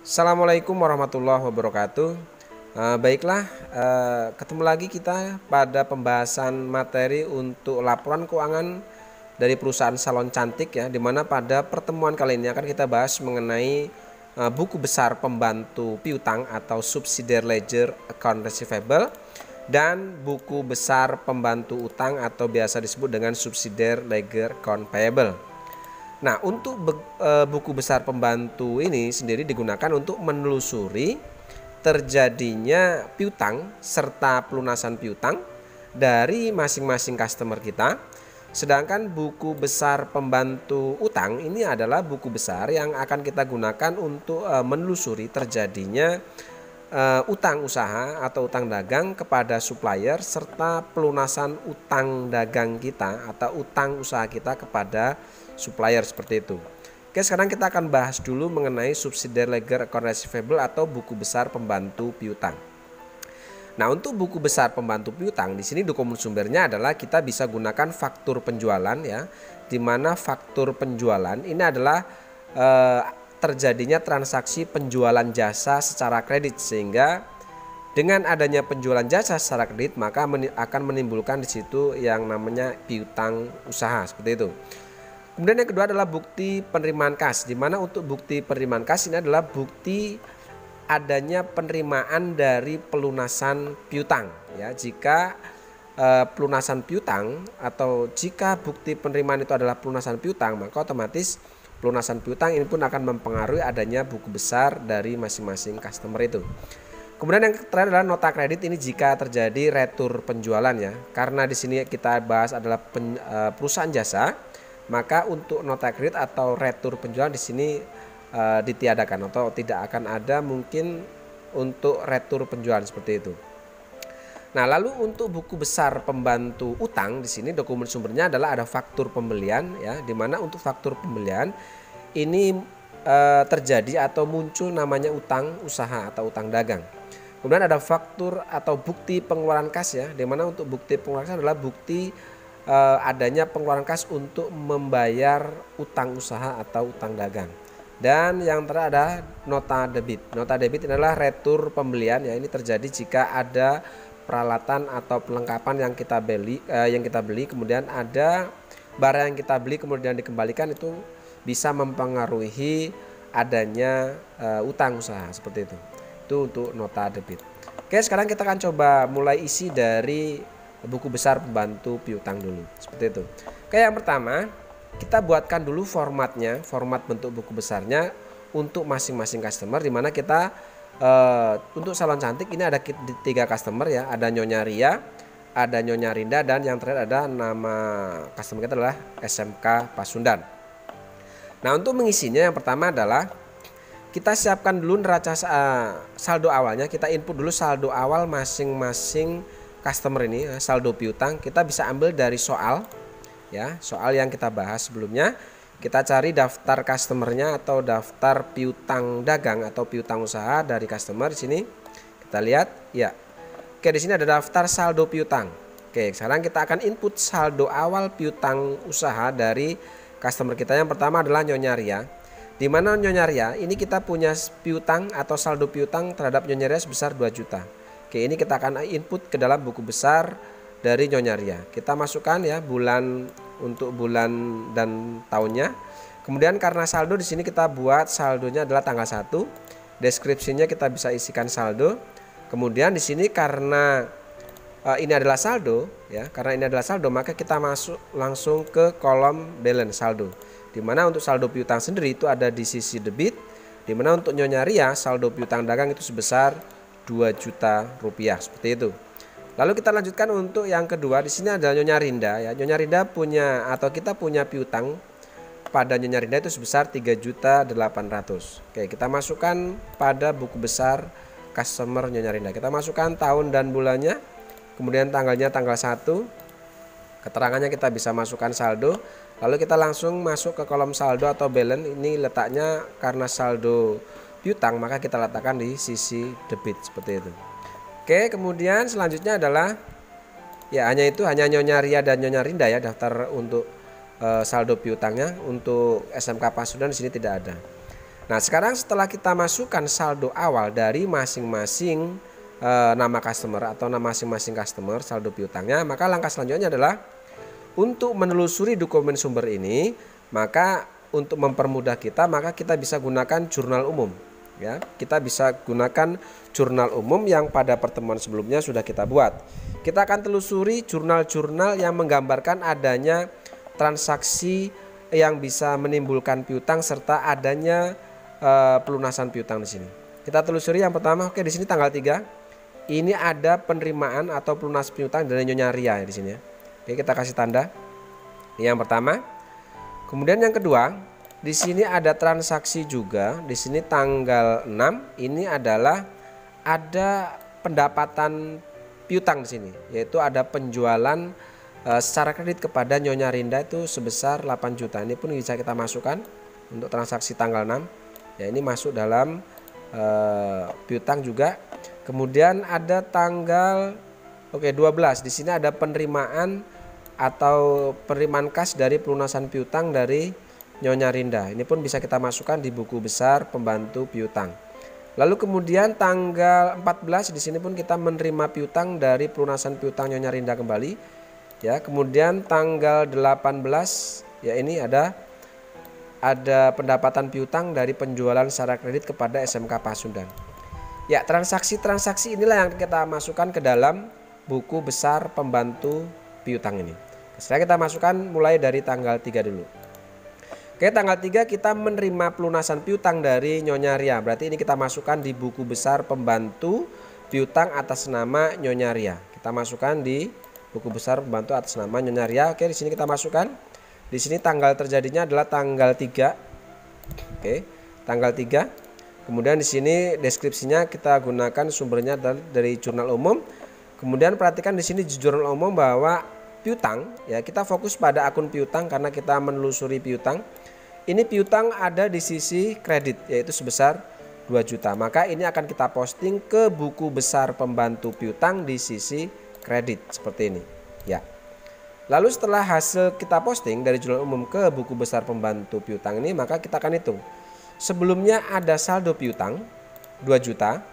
Assalamualaikum warahmatullahi wabarakatuh. Baiklah, ketemu lagi kita pada pembahasan materi untuk laporan keuangan dari perusahaan salon cantik ya, dimana pada pertemuan kali ini akan kita bahas mengenai buku besar pembantu piutang atau subsidiary ledger account receivable dan buku besar pembantu utang atau biasa disebut dengan subsidiary ledger account payable. Nah, untuk buku besar pembantu ini sendiri digunakan untuk menelusuri terjadinya piutang serta pelunasan piutang dari masing-masing customer kita. Sedangkan buku besar pembantu utang ini adalah buku besar yang akan kita gunakan untuk menelusuri terjadinya utang usaha atau utang dagang kepada supplier serta pelunasan utang dagang kita atau utang usaha kita kepada supplier seperti itu. Oke, sekarang kita akan bahas dulu mengenai subsidiary ledger account receivable atau buku besar pembantu piutang. Nah, untuk buku besar pembantu piutang di sini dokumen sumbernya adalah kita bisa gunakan faktur penjualan ya, di mana faktur penjualan ini adalah terjadinya transaksi penjualan jasa secara kredit, sehingga dengan adanya penjualan jasa secara kredit maka akan menimbulkan di situ yang namanya piutang usaha seperti itu. Kemudian yang kedua adalah bukti penerimaan kas, di mana untuk bukti penerimaan kas ini adalah bukti adanya penerimaan dari pelunasan piutang ya. Jika pelunasan piutang atau jika bukti penerimaan itu adalah pelunasan piutang, maka otomatis pelunasan piutang ini pun akan mempengaruhi adanya buku besar dari masing-masing customer itu. Kemudian yang terakhir adalah nota kredit, ini jika terjadi retur penjualan ya. Karena di sini kita bahas adalah perusahaan jasa, maka untuk nota kredit atau retur penjualan di sini ditiadakan atau tidak akan ada mungkin untuk retur penjualan seperti itu. Nah, lalu untuk buku besar pembantu utang di sini dokumen sumbernya adalah ada faktur pembelian ya, di mana untuk faktur pembelian ini terjadi atau muncul namanya utang usaha atau utang dagang. Kemudian ada faktur atau bukti pengeluaran kas ya, di mana untuk bukti pengeluaran kas adalah bukti adanya pengeluaran kas untuk membayar utang usaha atau utang dagang. Dan yang terakhir ada nota debit. Nota debit adalah retur pembelian ya, ini terjadi jika ada peralatan atau perlengkapan yang kita beli kemudian ada barang yang kita beli kemudian dikembalikan, itu bisa mempengaruhi adanya utang usaha seperti itu. Itu untuk nota debit. Oke, sekarang kita akan coba mulai isi dari buku besar pembantu piutang dulu seperti itu. Oke, yang pertama kita buatkan dulu formatnya, format bentuk buku besarnya untuk masing-masing customer, dimana kita untuk salon cantik ini ada 3 customer ya, ada Nyonya Ria, ada Nyonya Rinda, dan yang terakhir ada nama customer kita adalah SMK Pasundan. Nah, untuk mengisinya yang pertama adalah kita siapkan dulu neraca saldo awalnya, kita input dulu saldo awal masing-masing customer ini, saldo piutang. Kita bisa ambil dari soal ya, soal yang kita bahas sebelumnya. Kita cari daftar customernya atau daftar piutang dagang atau piutang usaha dari customer. Di sini kita lihat ya. Oke, di sini ada daftar saldo piutang. Oke, sekarang kita akan input saldo awal piutang usaha dari customer kita. Yang pertama adalah Nyonya Ria, di mana Nyonya Ria ini kita punya piutang atau saldo piutang terhadap Nyonya Ria sebesar 2 juta. Oke, ini kita akan input ke dalam buku besar dari Nyonya Ria. Kita masukkan ya bulan, untuk bulan dan tahunnya. Kemudian karena saldo di sini kita buat saldonya adalah tanggal 1. Deskripsinya kita bisa isikan saldo. Kemudian di sini karena ini adalah saldo ya, karena ini adalah saldo maka kita masuk langsung ke kolom balance saldo. Di mana untuk saldo piutang sendiri itu ada di sisi debit, di mana untuk Nyonya Ria saldo piutang dagang itu sebesar 2 juta rupiah seperti itu. Lalu kita lanjutkan untuk yang kedua, di sini ada Nyonya Rinda ya. Nyonya Rinda punya atau kita punya piutang pada Nyonya Rinda itu sebesar 3.800.000. Oke, kita masukkan pada buku besar customer Nyonya Rinda. Kita masukkan tahun dan bulannya, kemudian tanggalnya tanggal 1. Keterangannya kita bisa masukkan saldo. Lalu kita langsung masuk ke kolom saldo atau balance. Ini letaknya karena saldo piutang maka kita letakkan di sisi debit seperti itu. Oke, kemudian selanjutnya adalah ya hanya Nyonya Ria dan Nyonya Rinda ya daftar untuk saldo piutangnya. Untuk SMK Pasundan di sini tidak ada. Nah, sekarang setelah kita masukkan saldo awal dari masing-masing nama customer atau nama masing-masing customer, saldo piutangnya, maka langkah selanjutnya adalah untuk menelusuri dokumen sumber ini. Maka untuk mempermudah kita, maka kita bisa gunakan jurnal umum ya. Kita bisa gunakan jurnal umum yang pada pertemuan sebelumnya sudah kita buat. Kita akan telusuri jurnal-jurnal yang menggambarkan adanya transaksi yang bisa menimbulkan piutang serta adanya pelunasan piutang di sini. Kita telusuri yang pertama. Oke, di sini tanggal 3. Ini ada penerimaan atau pelunas piutang dari Nyonya Ria ya di sini ya. Oke, kita kasih tanda. Ini yang pertama. Kemudian yang kedua, di sini ada transaksi juga. Di sini tanggal 6. Ini adalah ada pendapatan piutang di sini, yaitu ada penjualan secara kredit kepada Nyonya Rinda itu sebesar 8 juta. Ini pun bisa kita masukkan untuk transaksi tanggal 6. Ya, ini masuk dalam piutang juga. Kemudian ada tanggal 12. Di sini ada penerimaan atau penerimaan kas dari pelunasan piutang dari Nyonya Rinda. Ini pun bisa kita masukkan di buku besar pembantu piutang. Lalu kemudian tanggal 14 di sini pun kita menerima piutang dari pelunasan piutang Nyonya Rinda kembali. Ya, kemudian tanggal 18 ya ini ada pendapatan piutang dari penjualan secara kredit kepada SMK Pasundan. Ya, transaksi-transaksi inilah yang kita masukkan ke dalam buku besar pembantu piutang ini. Setelah kita masukkan mulai dari tanggal 3 dulu. Oke, tanggal 3 kita menerima pelunasan piutang dari Nyonya Ria. Berarti ini kita masukkan di buku besar pembantu piutang atas nama Nyonya Ria. Kita masukkan di buku besar pembantu atas nama Nyonya Ria. Oke, di sini kita masukkan. Di sini tanggal terjadinya adalah tanggal 3. Oke, tanggal 3. Kemudian di sini deskripsinya kita gunakan sumbernya dari jurnal umum. Kemudian perhatikan di sini di jurnal umum bahwa piutang ya, kita fokus pada akun piutang karena kita menelusuri piutang. Ini piutang ada di sisi kredit yaitu sebesar 2 juta. Maka ini akan kita posting ke buku besar pembantu piutang di sisi kredit seperti ini ya. Lalu setelah hasil kita posting dari jurnal umum ke buku besar pembantu piutang ini, maka kita akan hitung. Sebelumnya ada saldo piutang 2 juta.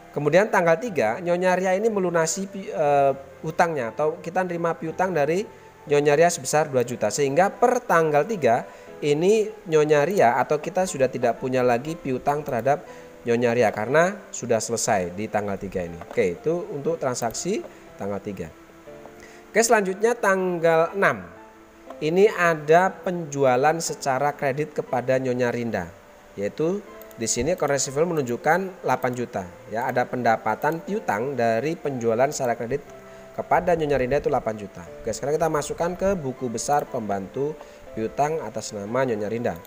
Kemudian tanggal 3 Nyonya Ria ini melunasi hutangnya atau kita nerima piutang dari Nyonya Ria sebesar 2 juta. Sehingga per tanggal 3 ini Nyonya Ria atau kita sudah tidak punya lagi piutang terhadap Nyonya Ria karena sudah selesai di tanggal 3 ini. Oke, itu untuk transaksi tanggal 3. Oke, selanjutnya tanggal 6. Ini ada penjualan secara kredit kepada Nyonya Rinda. Yaitu di sini account receivable menunjukkan 8 juta. Ya, ada pendapatan piutang dari penjualan secara kredit kepada Nyonya Rinda itu 8 juta. Oke, sekarang kita masukkan ke buku besar pembantu piutang atas nama Nyonya Rinda.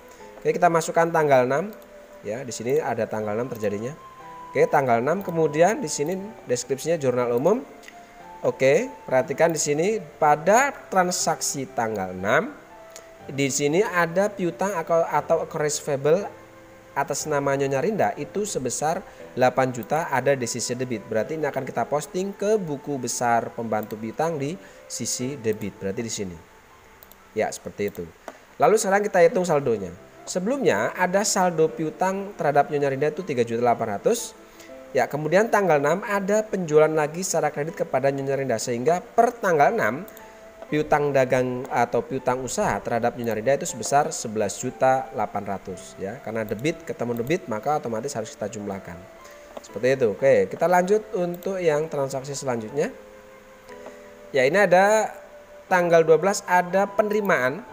Oke, kita masukkan tanggal 6. Ya, di sini ada tanggal 6 terjadinya. Oke, tanggal 6. Kemudian di sini deskripsinya jurnal umum. Oke, perhatikan di sini pada transaksi tanggal 6. Di sini ada piutang atau account receivable atas nama Nyonya Rinda itu sebesar 8 juta ada di sisi debit. Berarti ini akan kita posting ke buku besar pembantu piutang di sisi debit. Berarti di sini. Ya, seperti itu. Lalu sekarang kita hitung saldonya. Sebelumnya ada saldo piutang terhadap Nyonya Rinda itu 3.800.000. Ya, kemudian tanggal 6 ada penjualan lagi secara kredit kepada Nyonya Rinda sehingga per tanggal 6 piutang dagang atau piutang usaha terhadap Nyonya Rinda itu sebesar 11.800.000 ya. Karena debit ketemu debit maka otomatis harus kita jumlahkan. Seperti itu. Oke, kita lanjut untuk yang transaksi selanjutnya. Ya, ini ada tanggal 12 ada penerimaan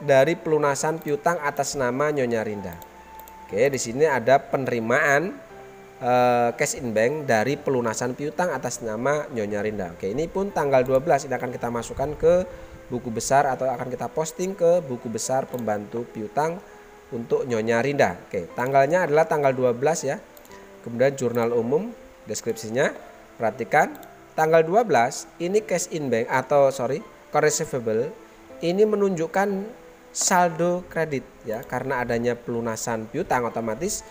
dari pelunasan piutang atas nama Nyonya Rinda. Oke, di sini ada penerimaan cash in bank dari pelunasan piutang atas nama Nyonya Rinda. Oke, ini pun tanggal 12 ini akan kita masukkan ke buku besar atau akan kita posting ke buku besar pembantu piutang untuk Nyonya Rinda. Oke, tanggalnya adalah tanggal 12 ya. Kemudian jurnal umum deskripsinya. Perhatikan tanggal 12 ini cash in bank atau account receivable ini menunjukkan saldo kredit ya, karena adanya pelunasan piutang otomatis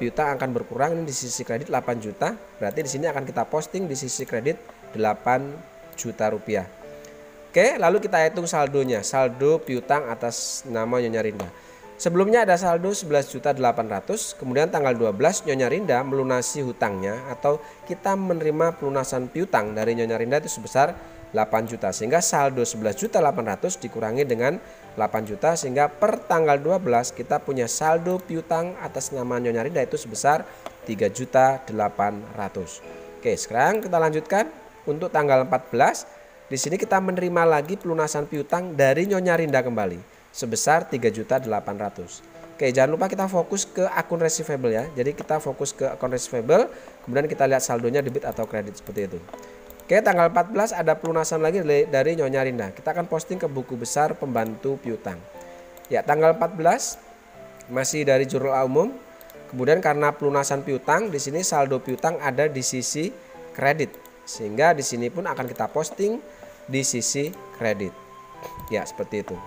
piutang akan berkurang. Ini di sisi kredit 8 juta. Berarti di sini akan kita posting di sisi kredit 8 juta rupiah. Oke, lalu kita hitung saldonya. Saldo piutang atas nama Nyonya Rinda. Sebelumnya ada saldo 11.800.000, kemudian tanggal 12 Nyonya Rinda melunasi hutangnya atau kita menerima pelunasan piutang dari Nyonya Rinda itu sebesar 8 juta. Sehingga saldo 11.800.000 dikurangi dengan 8 juta sehingga per tanggal 12 kita punya saldo piutang atas nama Nyonya Rinda itu sebesar 3.800.000. Oke, sekarang kita lanjutkan untuk tanggal 14. Di sini kita menerima lagi pelunasan piutang dari Nyonya Rinda kembali sebesar 3.800.000. Oke, jangan lupa kita fokus ke akun receivable ya. Jadi kita fokus ke akun receivable, kemudian kita lihat saldonya debit atau kredit seperti itu. Oke, tanggal 14 ada pelunasan lagi dari Nyonya Rinda. Kita akan posting ke buku besar pembantu piutang. Ya, tanggal 14 masih dari jurnal umum. Kemudian karena pelunasan piutang, di sini saldo piutang ada di sisi kredit. Sehingga di sini pun akan kita posting di sisi kredit. Ya, seperti itu.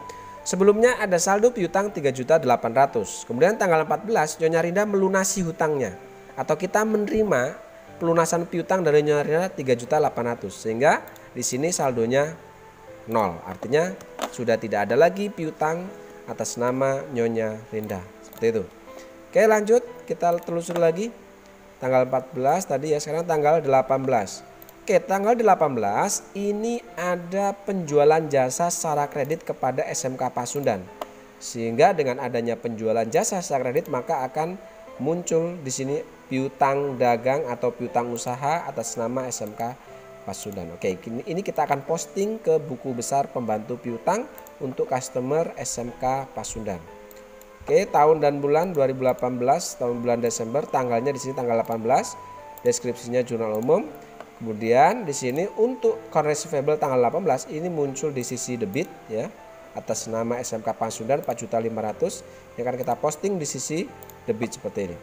Sebelumnya ada saldo piutang 3.800.000. Kemudian tanggal 14 Nyonya Rinda melunasi hutangnya atau kita menerima pelunasan piutang dari Nyonya Rinda 3.800.000 sehingga di sini saldonya 0. Artinya sudah tidak ada lagi piutang atas nama Nyonya Rinda. Seperti itu. Oke, lanjut kita telusuri lagi. Tanggal 14 tadi ya, sekarang tanggal 18. Oke, tanggal 18 ini ada penjualan jasa secara kredit kepada SMK Pasundan. Sehingga dengan adanya penjualan jasa secara kredit maka akan muncul di sini piutang dagang atau piutang usaha atas nama SMK Pasundan. Oke, ini kita akan posting ke buku besar pembantu piutang untuk customer SMK Pasundan. Oke, tahun dan bulan 2018, tahun bulan Desember, tanggalnya di sini tanggal 18, deskripsinya jurnal umum. Kemudian di sini untuk account receivable tanggal 18 ini muncul di sisi debit ya atas nama SMK Pasundan 4.500.000 yang akan kita posting di sisi debit seperti ini.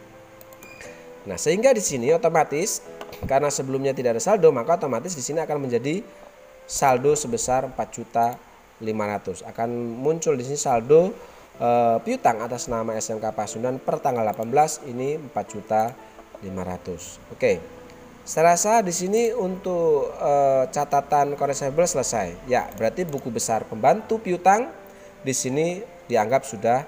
Nah, sehingga di sini otomatis karena sebelumnya tidak ada saldo maka otomatis di sini akan menjadi saldo sebesar 4.500.000. Akan muncul di sini saldo piutang atas nama SMK Pasundan per tanggal 18 ini 4.500.000. Oke. Saya rasa di sini untuk catatan receivable selesai. Ya, berarti buku besar pembantu piutang di sini dianggap sudah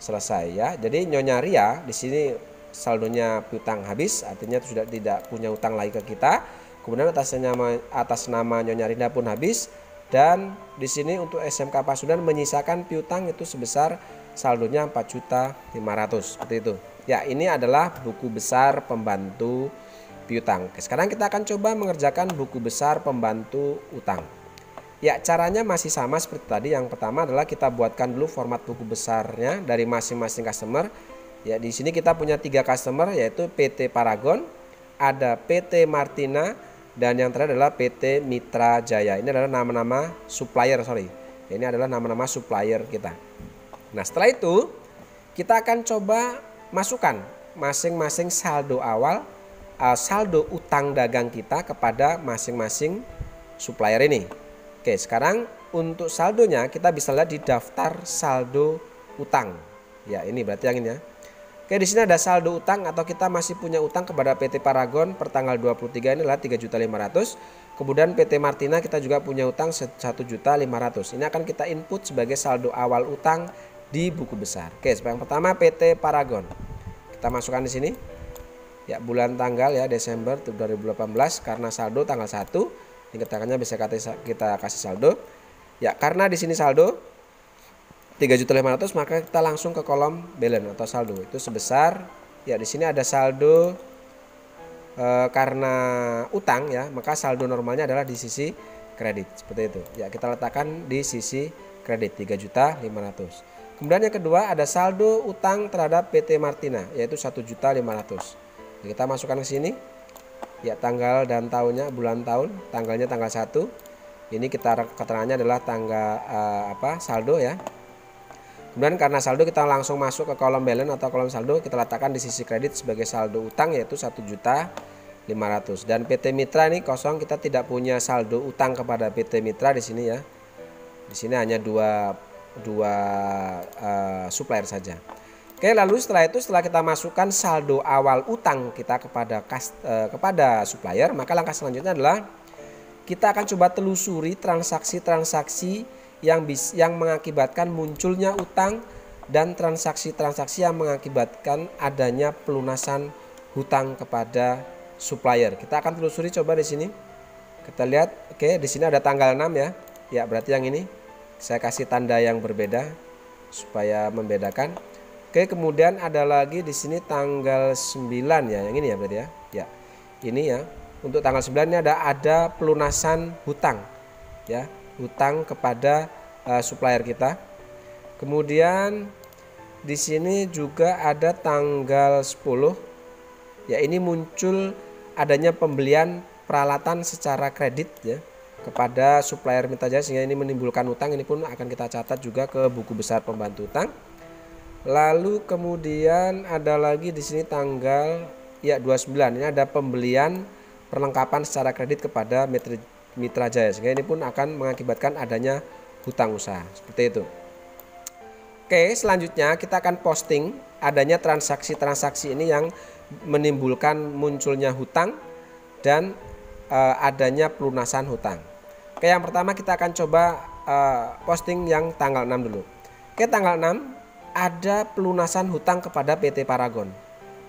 selesai ya. Jadi Nyonya Ria di sini saldonya piutang habis, artinya sudah tidak punya utang lagi ke kita. Kemudian atas nama Nyonya Rinda pun habis dan di sini untuk SMK Pasundan menyisakan piutang itu sebesar saldonya 4.500.000 seperti itu. Ya, ini adalah buku besar pembantu piutang. Oke, sekarang kita akan coba mengerjakan buku besar pembantu utang. Ya, caranya masih sama seperti tadi. Yang pertama adalah kita buatkan dulu format buku besarnya dari masing-masing customer. Ya, di sini kita punya 3 customer yaitu PT Paragon, ada PT Martina dan yang terakhir adalah PT Mitra Jaya. Ini adalah nama-nama supplier, Ya, ini adalah nama-nama supplier kita. Nah, setelah itu kita akan coba masukkan masing-masing saldo awal, saldo utang dagang kita kepada masing-masing supplier ini. Oke, sekarang untuk saldonya kita bisa lihat di daftar saldo utang. Ya, ini berarti yang ini ya. Oke, di sini ada saldo utang atau kita masih punya utang kepada PT Paragon per tanggal 23 ini adalah 3.500.000. Kemudian PT Martina kita juga punya utang 1.500.000. Ini akan kita input sebagai saldo awal utang di buku besar. Oke, yang pertama PT Paragon. Kita masukkan di sini. Ya, bulan tanggal ya Desember 2018 karena saldo tanggal 1. Ini keterangannya bisa kita kasih saldo. Ya, karena di sini saldo 3.500.000 maka kita langsung ke kolom balance atau saldo. Itu sebesar ya di sini ada saldo karena utang ya, maka saldo normalnya adalah di sisi kredit seperti itu. Ya, kita letakkan di sisi kredit 3.500.000. Kemudian yang kedua ada saldo utang terhadap PT Martina yaitu 1.500.000. Kita masukkan ke sini. Ya, tanggal dan tahunnya, bulan tahun, tanggalnya tanggal 1. Ini keterangannya adalah tanggal saldo ya. Kemudian karena saldo kita langsung masuk ke kolom balance atau kolom saldo, kita letakkan di sisi kredit sebagai saldo utang yaitu 1.500.000. Dan PT Mitra ini kosong, kita tidak punya saldo utang kepada PT Mitra di sini ya. Di sini hanya dua supplier saja. Oke, lalu setelah kita masukkan saldo awal utang kita kepada supplier, maka langkah selanjutnya adalah kita akan coba telusuri transaksi-transaksi yang mengakibatkan munculnya utang dan transaksi-transaksi yang mengakibatkan adanya pelunasan hutang kepada supplier. Kita akan telusuri coba di sini. Kita lihat, oke, di sini ada tanggal 6 ya. Ya, berarti yang ini saya kasih tanda yang berbeda supaya membedakan. Oke, kemudian ada lagi di sini tanggal 9 ya, yang ini ya berarti ya. Ya. Ini ya. Untuk tanggal 9 ini ada pelunasan hutang ya, hutang kepada supplier kita. Kemudian di sini juga ada tanggal 10 ya, ini muncul adanya pembelian peralatan secara kredit ya kepada supplier Mitra Jaya, sehingga ini menimbulkan hutang. Ini pun akan kita catat juga ke buku besar pembantu hutang. Lalu kemudian ada lagi di sini tanggal ya 29, ini ada pembelian perlengkapan secara kredit kepada Mitra Jaya, sehingga ini pun akan mengakibatkan adanya hutang usaha seperti itu. Oke, selanjutnya kita akan posting adanya transaksi-transaksi ini yang menimbulkan munculnya hutang dan adanya pelunasan hutang. Oke, yang pertama kita akan coba posting yang tanggal 6 dulu. Oke, tanggal 6 ada pelunasan hutang kepada PT Paragon.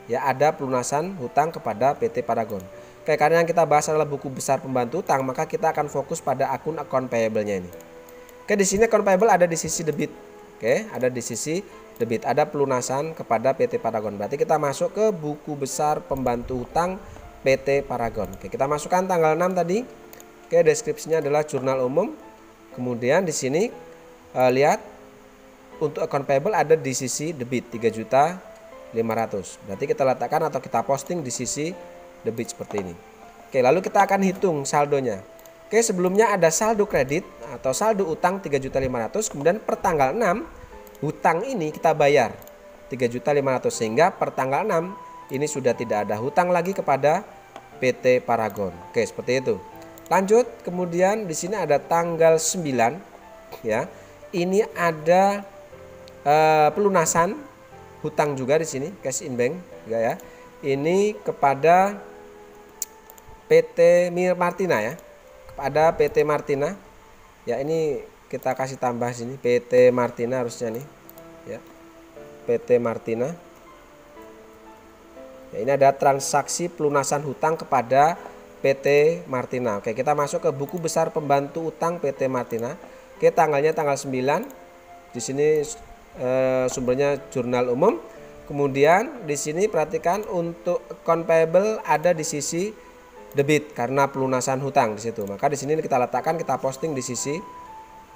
Ya, ada pelunasan hutang kepada PT Paragon. Oke, karena yang kita bahas adalah buku besar pembantu hutang, maka kita akan fokus pada akun account payable-nya ini. Oke, di sini account payable ada di sisi debit. Oke, ada di sisi debit, ada pelunasan kepada PT Paragon. Berarti kita masuk ke buku besar pembantu hutang PT Paragon. Oke, kita masukkan tanggal 6 tadi. Oke, deskripsinya adalah jurnal umum. Kemudian di sini lihat untuk account payable ada di sisi debit 3.500.000. Berarti kita letakkan atau kita posting di sisi debit seperti ini. Oke, lalu kita akan hitung saldonya. Oke, sebelumnya ada saldo kredit atau saldo utang 3.500.000, kemudian per tanggal 6 hutang ini kita bayar 3.500.000, sehingga per tanggal 6 ini sudah tidak ada hutang lagi kepada PT Paragon. Oke, seperti itu. Lanjut, kemudian di sini ada tanggal 9 ya. Ini ada pelunasan hutang juga di sini, cash in bank juga ya. Ini kepada PT Martina ya. Kepada PT Martina. Ya, ini kita kasih tambah sini PT Martina harusnya nih. Ya. PT Martina. Ya, ini ada transaksi pelunasan hutang kepada PT Martina. Oke, kita masuk ke buku besar pembantu utang PT Martina. Oke, tanggalnya tanggal 9. Di sini sumbernya jurnal umum. Kemudian di sini perhatikan untuk account payable ada di sisi debit karena pelunasan hutang di situ. Maka di sini kita letakkan, kita posting di sisi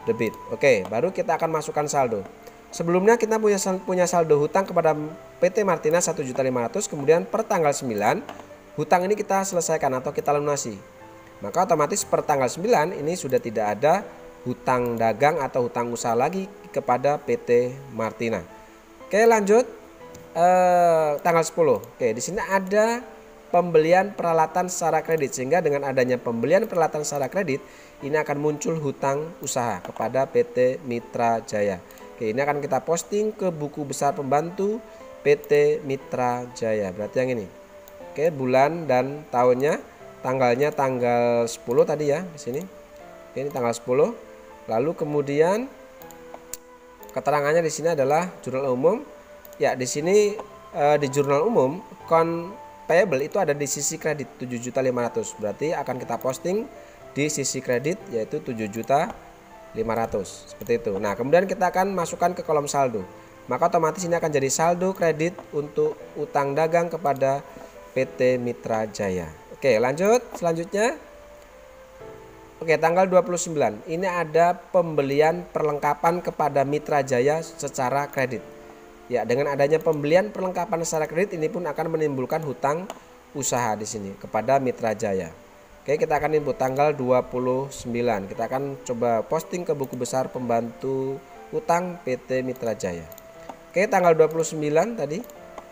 debit. Oke, baru kita akan masukkan saldo. Sebelumnya kita punya saldo hutang kepada PT Martina 1.500.000, kemudian per tanggal 9 hutang ini kita selesaikan atau kita lunasi. Maka otomatis per tanggal 9 ini sudah tidak ada hutang dagang atau hutang usaha lagi kepada PT Martina. Oke, lanjut tanggal 10. Oke, di sini ada pembelian peralatan secara kredit, sehingga dengan adanya pembelian peralatan secara kredit ini akan muncul hutang usaha kepada PT Mitra Jaya. Oke, ini akan kita posting ke buku besar pembantu PT Mitra Jaya. Berarti yang ini. Oke, bulan dan tahunnya, tanggalnya tanggal 10 tadi ya di sini. Oke, ini tanggal 10. Lalu kemudian keterangannya di sini adalah jurnal umum. Ya, di sini di jurnal umum account payable itu ada di sisi kredit 7.500.000. Berarti akan kita posting di sisi kredit yaitu 7.500.000 seperti itu. Nah, kemudian kita akan masukkan ke kolom saldo. Maka otomatis ini akan jadi saldo kredit untuk utang dagang kepada PT Mitra Jaya. Oke, lanjut selanjutnya. Oke, tanggal 29. Ini ada pembelian perlengkapan kepada Mitra Jaya secara kredit. Ya, dengan adanya pembelian perlengkapan secara kredit ini pun akan menimbulkan hutang usaha di sini kepada Mitra Jaya. Oke, kita akan input tanggal 29. Kita akan coba posting ke buku besar pembantu utang PT Mitra Jaya. Oke, tanggal 29 tadi.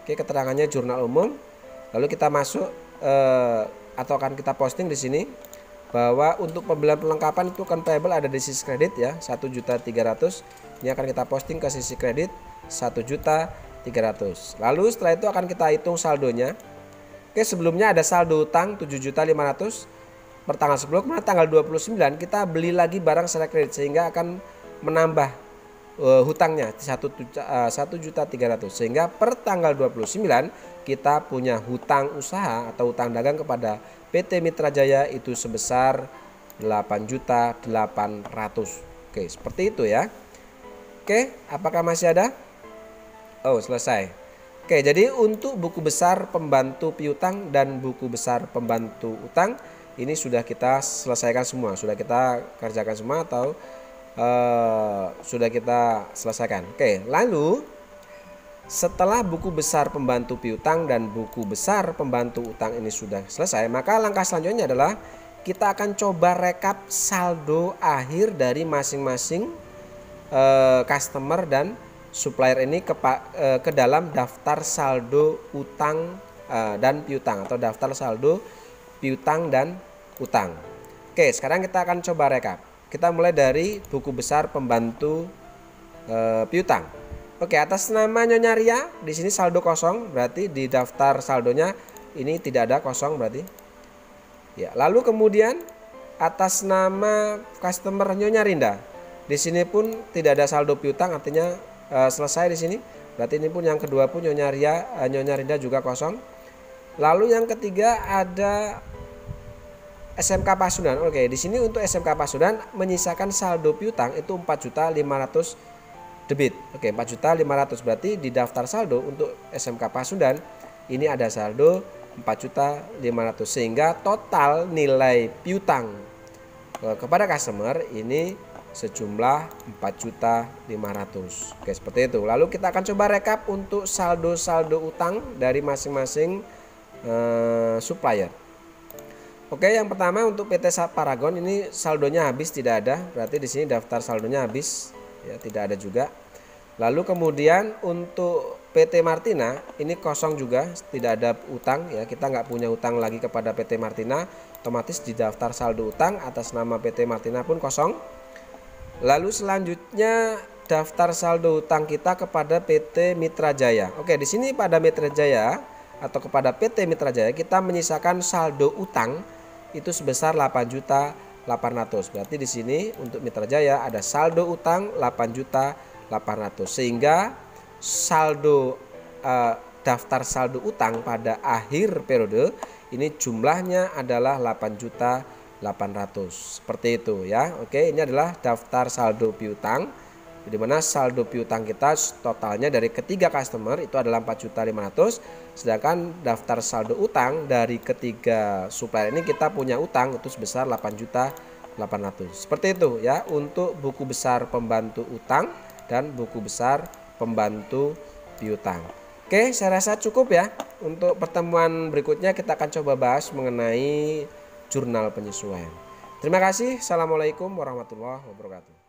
Oke, keterangannya jurnal umum. Lalu kita masuk atau akan kita posting di sini bahwa untuk pembelian perlengkapan itu kan payable ada di sisi kredit ya 1.300.000. Ini akan kita posting ke sisi kredit 1.300.000. Lalu setelah itu akan kita hitung saldonya. Oke, sebelumnya ada saldo utang 7.500.000 per tanggal 10, kemudian tanggal 29 kita beli lagi barang secara kredit sehingga akan menambah hutangnya 1.300.000, sehingga per tanggal 29 kita punya hutang usaha atau hutang dagang kepada PT Mitra Jaya itu sebesar 8.800.000. Oke, seperti itu ya. Oke, apakah masih ada? Oh, selesai. Oke, jadi untuk buku besar pembantu piutang dan buku besar pembantu utang ini sudah kita selesaikan semua, sudah kita kerjakan semua atau sudah kita selesaikan. Oke, lalu setelah buku besar pembantu piutang dan buku besar pembantu utang ini sudah selesai, maka langkah selanjutnya adalah kita akan coba rekap saldo akhir dari masing-masing customer dan supplier ini ke dalam daftar saldo utang dan piutang atau daftar saldo piutang dan utang. Oke, sekarang kita akan coba rekap. Kita mulai dari buku besar pembantu piutang. Oke, atas nama Nyonya Ria di sini saldo kosong, berarti di daftar saldonya ini tidak ada, kosong berarti. Ya, lalu kemudian atas nama customer Nyonya Rinda, di sini pun tidak ada saldo piutang, artinya selesai di sini. Berarti ini pun yang kedua pun Nyonya Rinda juga kosong. Lalu yang ketiga ada SMK Pasundan. Oke, di sini untuk SMK Pasundan menyisakan saldo piutang itu 4.500.000 debit. Oke, 4.500.000 berarti di daftar saldo untuk SMK Pasundan ini ada saldo 4.500.000, sehingga total nilai piutang kepada customer ini sejumlah 4.500.000. Oke, seperti itu. Lalu kita akan coba rekap untuk saldo-saldo utang dari masing-masing supplier. Oke, yang pertama untuk PT Paragon ini saldonya habis, tidak ada. Berarti di sini daftar saldonya habis, ya, tidak ada juga. Lalu kemudian untuk PT Martina ini kosong juga, tidak ada utang, ya. Kita nggak punya utang lagi kepada PT Martina, otomatis di daftar saldo utang atas nama PT Martina pun kosong. Lalu selanjutnya daftar saldo utang kita kepada PT Mitra Jaya. Oke, di sini pada Mitra Jaya atau kepada PT Mitra Jaya kita menyisakan saldo utang itu sebesar 8.800.000. Berarti di sini untuk Mitra Jaya ada saldo utang 8.800.000, sehingga saldo daftar saldo utang pada akhir periode ini jumlahnya adalah 8.800.000. Seperti itu ya. Oke, ini adalah daftar saldo piutang, di mana saldo piutang kita totalnya dari ketiga customer itu adalah 4.500.000, sedangkan daftar saldo utang dari ketiga supplier ini kita punya utang itu sebesar 8.800.000. Seperti itu ya untuk buku besar pembantu utang dan buku besar pembantu piutang. Oke, saya rasa cukup ya. Untuk pertemuan berikutnya kita akan coba bahas mengenai jurnal penyesuaian. Terima kasih. Assalamualaikum warahmatullahi wabarakatuh.